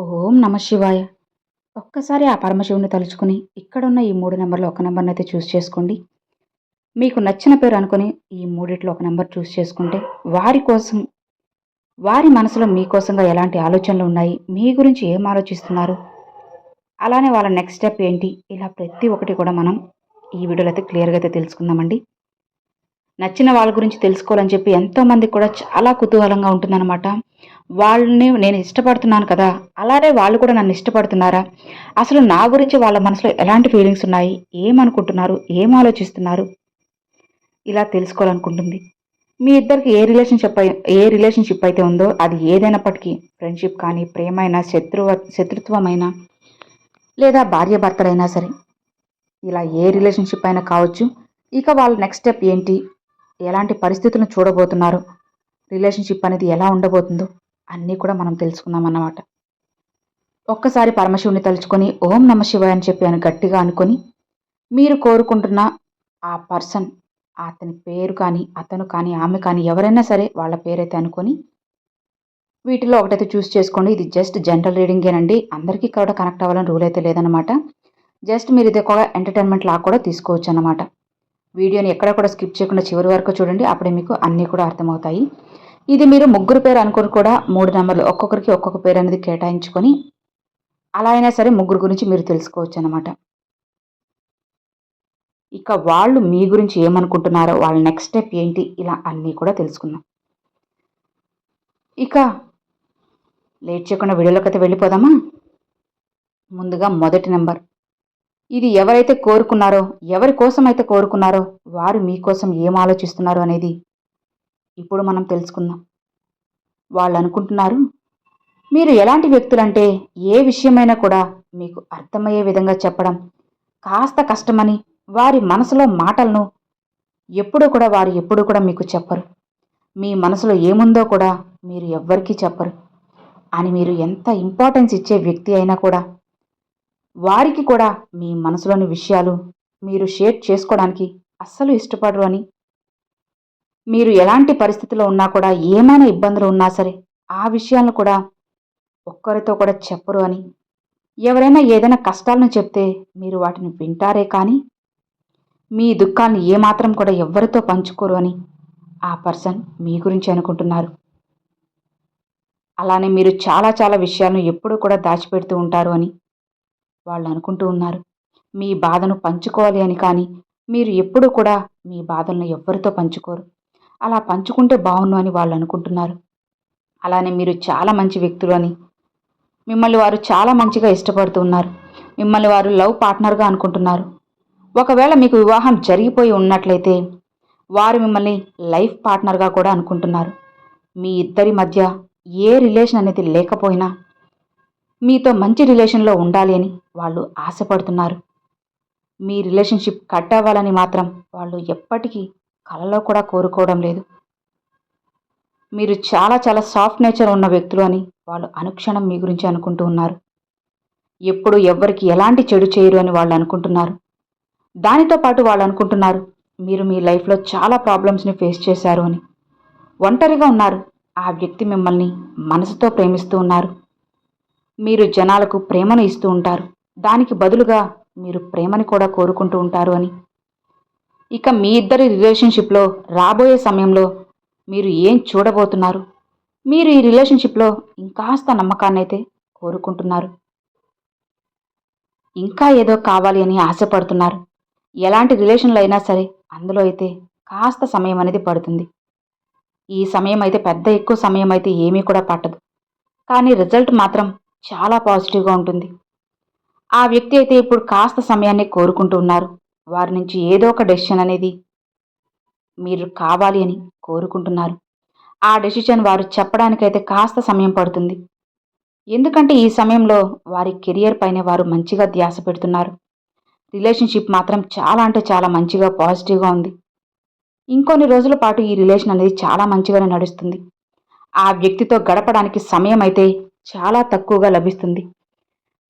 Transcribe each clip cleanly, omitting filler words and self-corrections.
ఓం నమ శివాయ. ఒక్కసారి ఆ పరమశివుని తలుచుకుని ఇక్కడున్న ఈ 3 నంబర్‌లో ఒక నంబర్‌నైతే చేసుకోండి. మీకు నచ్చిన పేరు అనుకుని ఈ మూడిట్లో ఒక నంబర్ చేసుకుంటే వారి కోసం, వారి మనసులో మీకోసంగా ఎలాంటి ఆలోచనలున్నాయి, మీ గురించి ఏం ఆలోచిస్తున్నారు, అలానే వాళ్ళ నెక్స్ట్ స్టెప్ ఏంటి, ఇలా ప్రతి ఒక్కటి కూడా మనం ఈ వీడియోలో అయితే క్లియర్‌గా అయితే తెలుసుకుందామండి. నచ్చిన వాళ్ళ గురించి తెలుసుకోవాలని చెప్పి ఎంతోమందికి కూడా చాలా కుతూహలంగా ఉంటుందన్నమాట. వాళ్ళని నేను ఇష్టపడుతున్నాను కదా! అలానే వాళ్ళు కూడా నన్ను ఇష్టపడుతున్నారా? అసలు నా గురించి వాళ్ళ మనసులో ఎలాంటి ఫీలింగ్స్ ఉన్నాయి? ఏమనుకుంటున్నారు? ఏం ఆలోచిస్తున్నారు? ఇలా తెలుసుకోవాలనుకుంటుంది. మీ ఇద్దరికి ఏ రిలేషన్‌షిప్ అయితే ఉందో అది ఏదైనప్పటికీ ఫ్రెండ్‌షిప్ కానీ, ప్రేమైనా, శత్రుత్వమైనా లేదా భార్యాభర్తలైనా సరే, ఇలా ఏ రిలేషన్‌షిప్ అయినా కావచ్చు. ఇక వాళ్ళ నెక్స్ట్ స్టెప్ ఏంటి? ఎలాంటి పరిస్థితులను చూడబోతున్నారు? రిలేషన్‌షిప్ అనేది ఎలా ఉండబోతుందో అన్నీ కూడా మనం తెలుసుకుందామన్నమాట. ఒక్కసారి పరమశివుని తలుచుకొని ఓం నమ శివాయ అని చెప్పి గట్టిగా అనుకొని, మీరు కోరుకుంటున్న ఆ పర్సన్, అతని పేరు కానీ, అతను కానీ, ఆమె కానీ ఎవరైనా సరే వాళ్ళ పేరైతే అనుకొని, వీటిలో ఒకటైతే చేసుకోండి. ఇది జస్ట్ జనరల్ రీడింగేనండి. అందరికీ కూడా కనెక్ట్ అవ్వాలని రూల్ అయితే లేదనమాట. జస్ట్ మీరు ఇది ఒక ఎంటర్‌టైన్‌మెంట్ లాగా కూడా తీసుకోవచ్చనమాట. వీడియోని ఎక్కడ కూడా స్కిప్ చేయకుండా చివరి వరకు చూడండి. అప్పుడే మీకు అన్నీ కూడా అర్థమవుతాయి. ఇది మీరు ముగ్గురు పేరు అనుకొని కూడా 3 నంబర్లు ఒక్కొక్కరికి ఒక్కొక్క పేరు అనేది కేటాయించుకొని, అలా అయినా సరే ముగ్గురు గురించి మీరు తెలుసుకోవచ్చనమాట. ఇక వాళ్ళు మీ గురించి ఏమనుకుంటున్నారో, వాళ్ళ నెక్స్ట్ స్టెప్ ఏంటి, ఇలా అన్నీ కూడా తెలుసుకుందాం. ఇక లేట్ చేయకుండా వీడియోలోకైతే వెళ్ళిపోదామా? ముందుగా మొదటి నంబర్. ఇది ఎవరైతే కోరుకున్నారో, ఎవరి కోసమైతే కోరుకున్నారో, వారు మీకోసం ఏం ఆలోచిస్తున్నారో అనేది ఇప్పుడు మనం తెలుసుకుందాం. వాళ్ళనుకుంటున్నారు, మీరు ఎలాంటి వ్యక్తులంటే ఏ విషయమైనా కూడా మీకు అర్థమయ్యే విధంగా చెప్పడం కాస్త కష్టమని, వారి మనసులో మాటలను వారు ఎప్పుడూ కూడా మీకు చెప్పరు. మీ మనసులో ఏముందో కూడా మీరు ఎవ్వరికీ చెప్పరు అని, మీరు ఎంత ఇంపార్టెన్స్ ఇచ్చే వ్యక్తి అయినా కూడా వారికి కూడా మీ మనసులోని విషయాలు మీరు షేర్ చేసుకోవడానికి అస్సలు ఇష్టపడరు అని, మీరు ఎలాంటి పరిస్థితిలో ఉన్నా కూడా, ఏమైనా ఇబ్బందులు ఉన్నా సరే ఆ విషయాలను కూడా ఒక్కరితో కూడా చెప్పరు అని, ఎవరైనా ఏదైనా కష్టాలను చెప్తే మీరు వాటిని వింటారే కానీ మీ దుఃఖాన్ని ఏమాత్రం కూడా ఎవ్వరితో పంచుకోరు అని ఆ పర్సన్ మీ గురించి అనుకుంటున్నారు. అలానే మీరు చాలా చాలా విషయాలను ఎప్పుడూ కూడా దాచిపెడుతూ ఉంటారు అని వాళ్ళు అనుకుంటూ ఉన్నారు. మీ బాధను పంచుకోవాలి అని కానీ, మీరు ఎప్పుడూ కూడా మీ బాధలను ఎవ్వరితో పంచుకోరు. అలా పంచుకుంటే బావున్ను అని వాళ్ళు అనుకుంటున్నారు. అలానే మీరు చాలా మంచి వ్యక్తులు అని, మిమ్మల్ని వారు చాలా మంచిగా ఇష్టపడుతూ ఉన్నారు. మిమ్మల్ని వారు లవ్ పార్ట్నర్‌గా అనుకుంటున్నారు. ఒకవేళ మీకు వివాహం జరిగిపోయి ఉన్నట్లయితే, వారు మిమ్మల్ని లైఫ్ పార్ట్నర్‌గా కూడా అనుకుంటున్నారు. మీ ఇద్దరి మధ్య ఏ రిలేషన్ అనేది లేకపోయినా, మీతో మంచి రిలేషన్‌లో ఉండాలి అని వాళ్ళు ఆశపడుతున్నారు. మీ రిలేషన్‌షిప్ కట్ అవ్వాలని మాత్రం వాళ్ళు ఎప్పటికీ కలలో కూడా కోరుకోవడం లేదు. మీరు చాలా చాలా సాఫ్ట్ నేచర్ ఉన్న వ్యక్తులు అని వాళ్ళు అనుక్షణం మీ గురించి అనుకుంటూ ఉన్నారు. ఎప్పుడు ఎవ్వరికి ఎలాంటి చెడు చేయరు అని వాళ్ళు అనుకుంటున్నారు. దానితో పాటు వాళ్ళు అనుకుంటున్నారు, మీరు మీ లైఫ్‌లో చాలా ప్రాబ్లమ్స్‌ని ఫేస్ చేశారు అని. ఒంటరిగా ఉన్నారు. ఆ వ్యక్తి మిమ్మల్ని మనసుతో ప్రేమిస్తూ ఉన్నారు. మీరు జనాలకు ప్రేమను ఇస్తూ ఉంటారు. దానికి బదులుగా మీరు ప్రేమని కూడా కోరుకుంటూ ఉంటారు అని. ఇక మీ ఇద్దరి రిలేషన్‌షిప్‌లో రాబోయే సమయంలో మీరు ఏం చూడబోతున్నారు? మీరు ఈ రిలేషన్‌షిప్‌లో ఇంకాస్త నమ్మకాన్నైతే కోరుకుంటున్నారు. ఇంకా ఏదో కావాలి అని ఆశపడుతున్నారు. ఎలాంటి రిలేషన్‌లో అయినా సరే అందులో అయితే కాస్త సమయం అనేది పడుతుంది. ఈ సమయం అయితే ఎక్కువ సమయం అయితే ఏమీ కూడా పట్టదు. కానీ రిజల్ట్ మాత్రం చాలా పాజిటివ్‌గా ఉంటుంది. ఆ వ్యక్తి అయితే ఇప్పుడు కాస్త సమయాన్ని కోరుకుంటూ ఉన్నారు. వారి నుంచి ఏదో ఒక డెసిషన్ అనేది మీరు కావాలి అని కోరుకుంటున్నారు. ఆ డెసిషన్ వారు చెప్పడానికైతే కాస్త సమయం పడుతుంది. ఎందుకంటే ఈ సమయంలో వారి కెరియర్ పైనే వారు మంచిగా ధ్యాస పెడుతున్నారు. రిలేషన్‌షిప్ మాత్రం చాలా అంటే చాలా మంచిగా పాజిటివ్‌గా ఉంది. ఇంకొన్ని రోజుల పాటు ఈ రిలేషన్ అనేది చాలా మంచిగానే నడుస్తుంది. ఆ వ్యక్తితో గడపడానికి సమయం అయితే చాలా తక్కువగా లభిస్తుంది.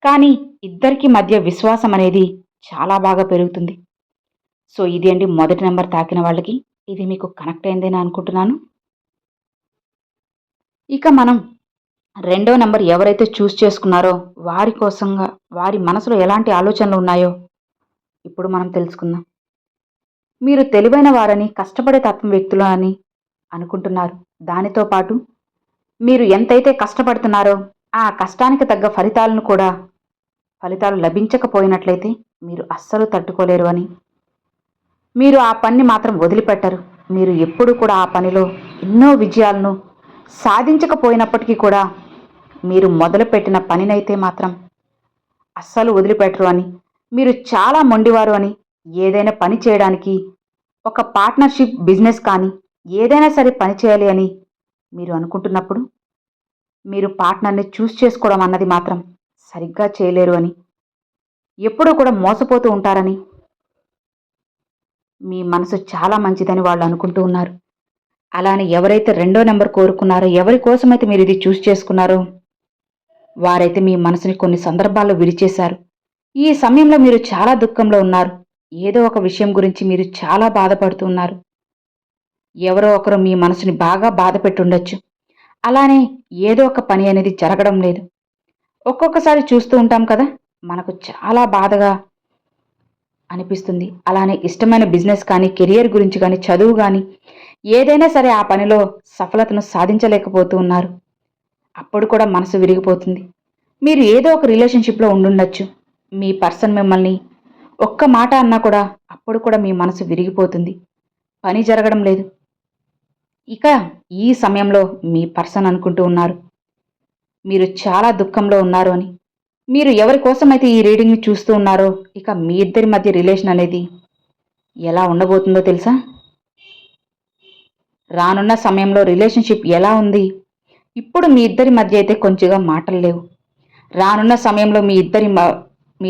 కానీ ఇద్దరికీ మధ్య విశ్వాసం అనేది చాలా బాగా పెరుగుతుంది. సో ఇది అండి మొదటి నంబర్ తాకిన వాళ్ళకి. ఇది మీకు కనెక్ట్ అయిందని అనుకుంటున్నాను. ఇక మనం రెండో నంబర్ ఎవరైతే చూస్ చేసుకున్నారో వారి కోసంగా వారి మనసులో ఎలాంటి ఆలోచనలు ఉన్నాయో ఇప్పుడు మనం తెలుసుకుందాం. మీరు తెలివైన వారని, కష్టపడే తత్వం వ్యక్తులు అని అనుకుంటున్నారు. దానితో పాటు మీరు ఎంతైతే కష్టపడుతున్నారో ఆ కష్టానికి తగ్గ ఫలితాలు లభించకపోయినట్లయితే మీరు అస్సలు తట్టుకోలేరు అని, మీరు ఆ పనిని మాత్రం వదిలిపెట్టరు. మీరు ఎప్పుడు కూడా ఆ పనిలో ఎన్నో విజయాలను సాధించకపోయినప్పటికీ కూడా మీరు మొదలుపెట్టిన పనినైతే మాత్రం అస్సలు వదిలిపెట్టరు అని, మీరు చాలా మొండివారు అని, ఏదైనా పని చేయడానికి ఒక పార్ట్నర్షిప్ బిజినెస్ కానీ ఏదైనా సరే పని చేయాలి అని మీరు అనుకుంటున్నప్పుడు మీరు పార్ట్నర్ని చూస్ చేసుకోవడం అన్నది మాత్రం సరిగ్గా చేయలేరు అని, ఎప్పుడూ కూడా మోసపోతూ ఉంటారని, మీ మనసు చాలా మంచిదని వాళ్ళు అనుకుంటూ ఉన్నారు. అలానే ఎవరైతే రెండో నెంబర్ కోరుకున్నారో, ఎవరి కోసమైతే మీరు ఇది చూస్ చేసుకున్నారో వారైతే మీ మనసుని కొన్ని సందర్భాల్లో విరిచేశారు. ఈ సమయంలో మీరు చాలా దుఃఖంలో ఉన్నారు. ఏదో ఒక విషయం గురించి మీరు చాలా బాధపడుతూ ఉన్నారు. ఎవరో ఒకరు మీ మనసుని బాగా బాధ పెట్టుండొచ్చు. అలానే ఏదో ఒక పని అనేది జరగడం లేదు. ఒక్కొక్కసారి చూస్తూ ఉంటాం కదా, మనకు చాలా బాధగా అనిపిస్తుంది. అలానే ఇష్టమైన బిజినెస్ కానీ, కెరియర్ గురించి కానీ, చదువు కానీ ఏదైనా సరే ఆ పనిలో సఫలతను సాధించలేకపోతూ ఉన్నారు. అప్పుడు కూడా మనసు విరిగిపోతుంది. మీరు ఏదో ఒక రిలేషన్షిప్లో ఉండుండొచ్చు. మీ పర్సన్ మిమ్మల్ని ఒక్క మాట అన్నా కూడా అప్పుడు కూడా మీ మనసు విరిగిపోతుంది. పని జరగడం లేదు. ఇక ఈ సమయంలో మీ పర్సన్ అనుకుంటూ ఉన్నారు మీరు చాలా దుఃఖంలో ఉన్నారు అని. మీరు ఎవరి కోసమైతే ఈ రీడింగ్ని చూస్తూ ఉన్నారో ఇక మీ ఇద్దరి మధ్య రిలేషన్ అనేది ఎలా ఉండబోతుందో తెలుసా? రానున్న సమయంలో రిలేషన్షిప్ ఎలా ఉంది? ఇప్పుడు మీ ఇద్దరి మధ్య అయితే కొంచెంగా మాటలు లేవు. రానున్న సమయంలో మీ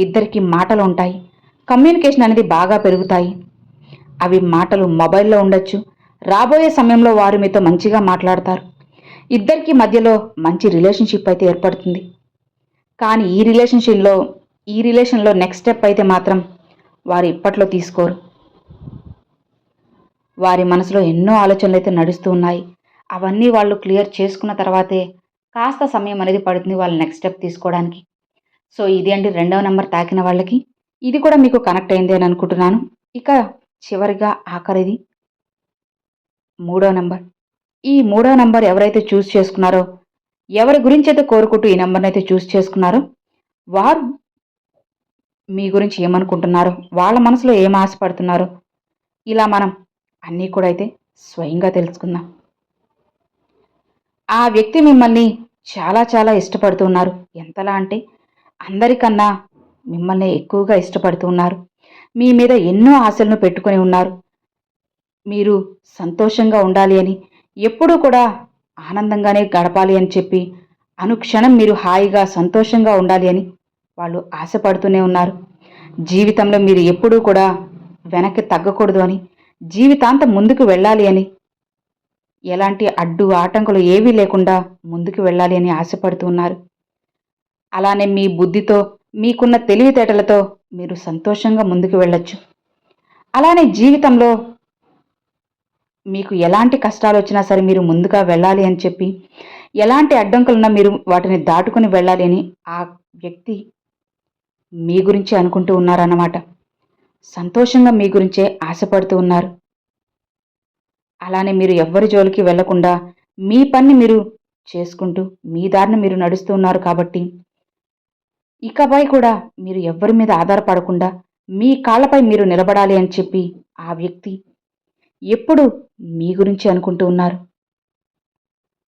ఇద్దరికి మాటలు ఉంటాయి. కమ్యూనికేషన్ అనేది బాగా పెరుగుతాయి. అవి మాటలు మొబైల్లో ఉండొచ్చు. రాబోయే సమయంలో వారు మీతో మంచిగా మాట్లాడతారు. ఇద్దరికి మధ్యలో మంచి రిలేషన్షిప్ అయితే ఏర్పడుతుంది. కానీ ఈ రిలేషన్లో నెక్స్ట్ స్టెప్ అయితే మాత్రం వారు ఇప్పట్లో తీసుకోరు. వారి మనసులో ఎన్నో ఆలోచనలు అయితే నడుస్తూ ఉన్నాయి. అవన్నీ వాళ్ళు క్లియర్ చేసుకున్న తర్వాతే కాస్త సమయం అనేది పడుతుంది వాళ్ళు నెక్స్ట్ స్టెప్ తీసుకోవడానికి. సో ఇది అండి రెండవ నెంబర్ తాకిన వాళ్ళకి. ఇది కూడా మీకు కనెక్ట్ అయింది అని అనుకుంటున్నాను. ఇక చివరిగా ఆఖరిది మూడో నెంబర్. ఈ మూడో నెంబర్ ఎవరైతే చూస్ చేసుకున్నారో, ఎవరి గురించి అయితే కోరుకుంటూ ఈ నెంబర్ని అయితే చూస్ చేసుకున్నారో వారు మీ గురించి ఏమనుకుంటున్నారో, వాళ్ళ మనసులో ఏం ఆశపడుతున్నారో ఇలా మనం అన్నీ కూడా అయితే స్వయంగా తెలుసుకుందాం. ఆ వ్యక్తి మిమ్మల్ని చాలా చాలా ఇష్టపడుతూ ఉన్నారు. ఎంతలా అంటే అందరికన్నా మిమ్మల్ని ఎక్కువగా ఇష్టపడుతూ ఉన్నారు. మీ మీద ఎన్నో ఆశలను పెట్టుకొని ఉన్నారు. మీరు సంతోషంగా ఉండాలి అని, ఎప్పుడూ కూడా ఆనందంగానే గడపాలి అని చెప్పి, అనుక్షణం మీరు హాయిగా సంతోషంగా ఉండాలి అని వాళ్ళు ఆశపడుతూనే ఉన్నారు. జీవితంలో మీరు ఎప్పుడూ కూడా వెనక్కి తగ్గకూడదు అని, జీవితాంతం ముందుకు వెళ్ళాలి అని, ఎలాంటి అడ్డు ఆటంకులు ఏవీ లేకుండా ముందుకు వెళ్ళాలి అని ఆశపడుతూ ఉన్నారు. అలానే మీ బుద్ధితో, మీకున్న తెలివితేటలతో మీరు సంతోషంగా ముందుకు వెళ్ళొచ్చు. అలానే జీవితంలో మీకు ఎలాంటి కష్టాలు వచ్చినా సరే మీరు ముందుగా వెళ్ళాలి అని చెప్పి, ఎలాంటి అడ్డంకులున్నా మీరు వాటిని దాటుకుని వెళ్ళాలి అని ఆ వ్యక్తి మీ గురించి అనుకుంటూ ఉన్నారన్నమాట. సంతోషంగా మీ గురించే ఆశపడుతూ ఉన్నారు. అలానే మీరు ఎవ్వరి జోలికి వెళ్లకుండా మీ పని మీరు చేసుకుంటూ మీ దారిన మీరు నడుస్తూ ఉన్నారు కాబట్టి ఇకపై కూడా మీరు ఎవ్వరి మీద ఆధారపడకుండా మీ కాళ్ళపై మీరు నిలబడాలి అని చెప్పి ఆ వ్యక్తి ఎప్పుడు మీ గురించి అనుకుంటూ ఉన్నారు.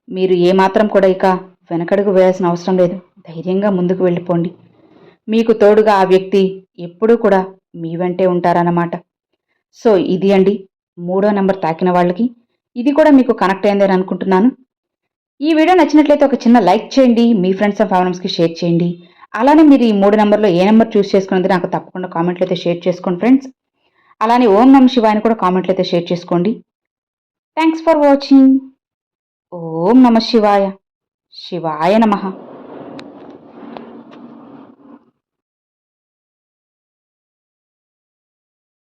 మీరు ఏమాత్రం కూడా ఇక వెనకడుగు వేయాల్సిన అవసరం లేదు. ధైర్యంగా ముందుకు వెళ్ళిపోండి. మీకు తోడుగా ఆ వ్యక్తి ఎప్పుడూ కూడా మీ వెంటే ఉంటారన్నమాట. సో ఇది అండి మూడో నెంబర్ తాకిన వాళ్ళకి. ఇది కూడా మీకు కనెక్ట్ అయిందని అనుకుంటున్నాను. ఈ వీడియో నచ్చినట్లయితే ఒక చిన్న లైక్ చేయండి. మీ ఫ్రెండ్స్ అండ్ ఫ్యామిలీస్కి షేర్ చేయండి. అలానే మీరు ఈ 3 నెంబర్లో ఏ నెంబర్ చూస్ చేసుకున్నది నాకు తప్పకుండా కామెంట్లు అయితే షేర్ చేసుకోండి ఫ్రెండ్స్. అలానే ఓం నమ శివాయని కూడా కామెంట్లు అయితే షేర్ చేసుకోండి. Thanks for watching. ఓం నమ శివాయ. శివాయ నమః.